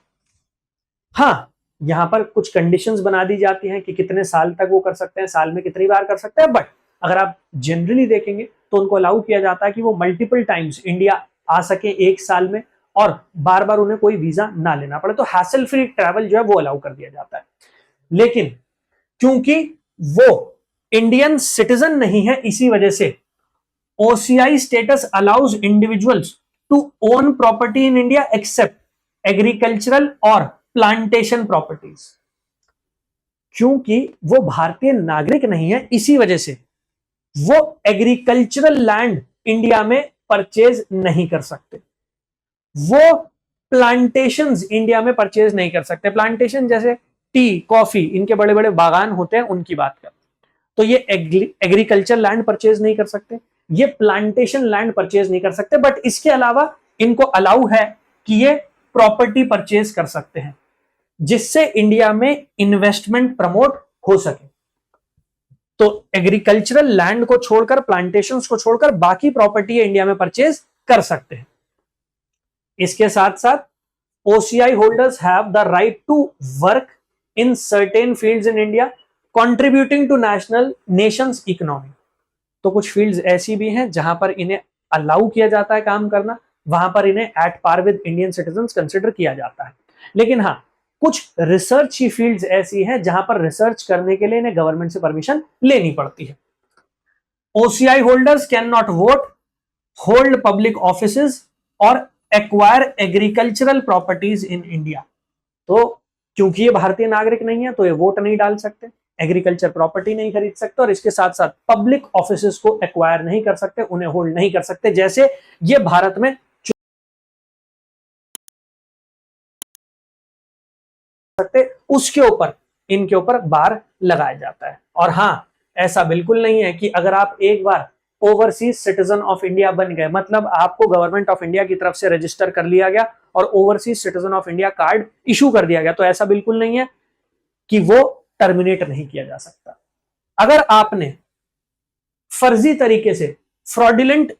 हाँ, यहां पर कुछ कंडीशंस बना दी जाती हैं कि कितने साल तक वो कर सकते हैं, साल में कितनी बार कर सकते हैं, बट अगर आप जनरली देखेंगे तो उनको अलाउ किया जाता है कि वो मल्टीपल टाइम्स इंडिया आ सके एक साल में और बार बार उन्हें कोई वीजा ना लेना पड़े, तो हैसल फ्री ट्रैवल जो है वो अलाउ कर दिया जाता है। लेकिन क्योंकि वो इंडियन सिटीजन नहीं है, इसी वजह से OCI status allows individuals to own property in India except agricultural और प्लांटेशन प्रॉपर्टीज। क्योंकि वो भारतीय नागरिक नहीं है, इसी वजह से वो एग्रीकल्चरल लैंड इंडिया में परचेज नहीं कर सकते, वो प्लांटेशंस इंडिया में परचेज नहीं कर सकते। प्लांटेशन जैसे टी, कॉफी, इनके बड़े बड़े बागान होते हैं, उनकी बात कर, तो ये एग्रीकल्चर लैंड परचेज नहीं कर सकते, ये प्लांटेशन लैंड परचेज नहीं कर सकते, बट इसके अलावा इनको अलाउ है कि ये प्रॉपर्टी परचेज कर सकते हैं जिससे इंडिया में इन्वेस्टमेंट प्रमोट हो सके। तो एग्रीकल्चरल लैंड को छोड़कर, प्लांटेशंस को छोड़कर बाकी प्रॉपर्टी इंडिया में परचेज कर सकते हैं। इसके साथ साथ OCI holders have the right to work in certain fields in India contributing to nation's economy. तो कुछ फील्ड्स ऐसी भी हैं जहां पर इन्हें अलाउ किया जाता है काम करना, वहां पर इन्हें at par with Indian citizens consider किया जाता है। लेकिन हाँ, कुछ रिसर्च की फील्ड्स ऐसी हैं जहां पर रिसर्च करने के लिए इन्हें गवर्नमेंट से परमिशन लेनी पड़ती है। OCI holders can not vote, hold public offices और acquire agricultural properties in India. तो क्योंकि ये भारतीय नागरिक नहीं है तो ये वोट नहीं डाल सकते, एग्रीकल्चर प्रॉपर्टी नहीं खरीद सकते और इसके साथ साथ पब्लिक ऑफिसेस को एक्वायर नहीं कर सकते, उन्हें होल्ड नहीं कर सकते, जैसे ये भारत में सकते, उसके ऊपर इनके ऊपर बार लगाया जाता है। और हाँ, ऐसा बिल्कुल नहीं है कि अगर आप एक बार ओवरसीज सिटीजन ऑफ इंडिया बन गए, मतलब आपको गवर्नमेंट ऑफ इंडिया की तरफ से रजिस्टर कर लिया गया और overseas citizen of India card issue कर दिया गया, तो ऐसा बिल्कुल नहीं है कि वो टर्मिनेट नहीं किया जा सकता। अगर आपने फर्जी तरीके से फ्रॉडुलेंट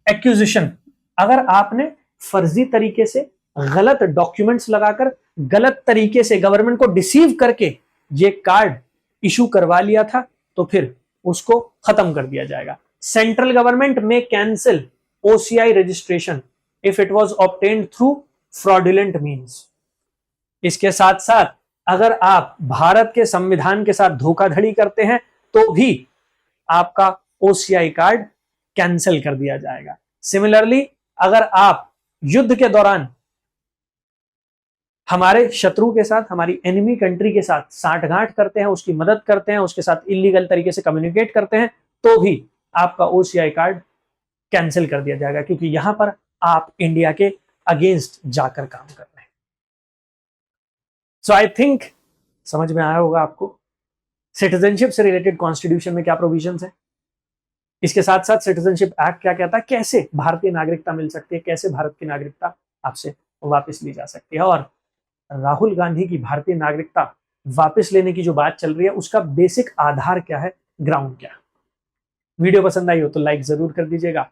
एक्यूजिशन, अगर आपने फर्जी तरीके से गलत डॉक्यूमेंट्स लगाकर गलत तरीके से गवर्नमेंट को डिसीव करके ये कार्ड इशू करवा लिया था, तो फिर उसको खत्म कर दिया जाएगा। सेंट्रल गवर्नमेंट में cancel OCI registration if it was obtained through fraudulent means. इसके साथ साथ अगर आप भारत के संविधान के साथ धोखाधड़ी करते हैं तो भी आपका OCI कार्ड कैंसिल कर दिया जाएगा। सिमिलरली, अगर आप युद्ध के दौरान हमारे शत्रु के साथ, हमारी एनिमी कंट्री के साथ साठगांठ करते हैं, उसकी मदद करते हैं, उसके साथ इलीगल तरीके से कम्युनिकेट करते हैं, तो भी आपका OCI कार्ड कैंसिल कर दिया जाएगा, क्योंकि यहां पर आप इंडिया के अगेंस्ट जाकर काम कर रहे हैं। सो आई थिंक समझ में आया होगा आपको सिटीजनशिप से रिलेटेड कॉन्स्टिट्यूशन में क्या प्रोविजंस है, इसके साथ साथ सिटीजनशिप एक्ट क्या कहता है, कैसे भारतीय नागरिकता मिल सकती है, कैसे भारत की नागरिकता आपसे वापस ली जा सकती है, और राहुल गांधी की भारतीय नागरिकता वापस लेने की जो बात चल रही है उसका बेसिक आधार क्या है, ग्राउंड क्या है। वीडियो पसंद आई हो तो लाइक जरूर कर दीजिएगा,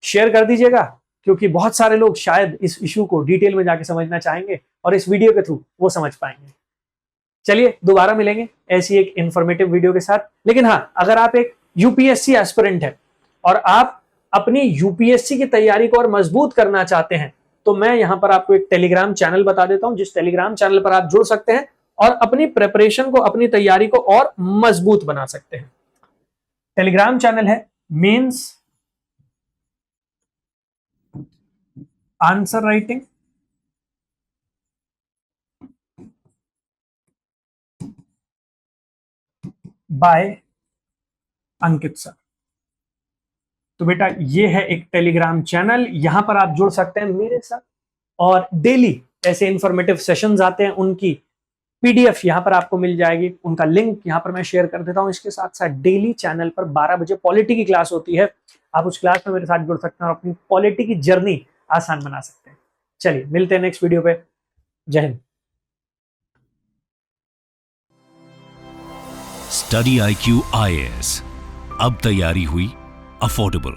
शेयर कर दीजिएगा, क्योंकि बहुत सारे लोग शायद इस इशू को डिटेल में जाके समझना चाहेंगे और इस वीडियो के थ्रू वो समझ पाएंगे। चलिए दोबारा मिलेंगे ऐसी एक इंफॉर्मेटिव वीडियो के साथ। लेकिन हाँ, अगर आप एक यूपीएससी एस्पिरेंट है और आप अपनी यूपीएससी की तैयारी को और मजबूत करना चाहते हैं, तो मैं यहां पर आपको एक टेलीग्राम चैनल बता देता हूं, जिस टेलीग्राम चैनल पर आप जुड़ सकते हैं और अपनी प्रिपरेशन को, अपनी तैयारी को और मजबूत बना सकते हैं। टेलीग्राम चैनल है mains answer writing by Ankit sir. तो बेटा ये है एक टेलीग्राम चैनल, यहां पर आप जुड़ सकते हैं मेरे साथ और डेली ऐसे इंफॉर्मेटिव सेशंस आते हैं, उनकी पीडीएफ यहां पर आपको मिल जाएगी, उनका लिंक यहां पर मैं शेयर कर देता हूं। इसके साथ साथ डेली चैनल पर 12 बजे पॉलिटी की क्लास होती है, आप उस क्लास में मेरे साथ जुड़ सकते हैं और अपनी पॉलिटी की जर्नी आसान बना सकते हैं। चलिए मिलते हैं नेक्स्ट वीडियो पे। जय हिंद। स्टडी IQ IAS, अब तैयारी हुई अफोर्डेबल।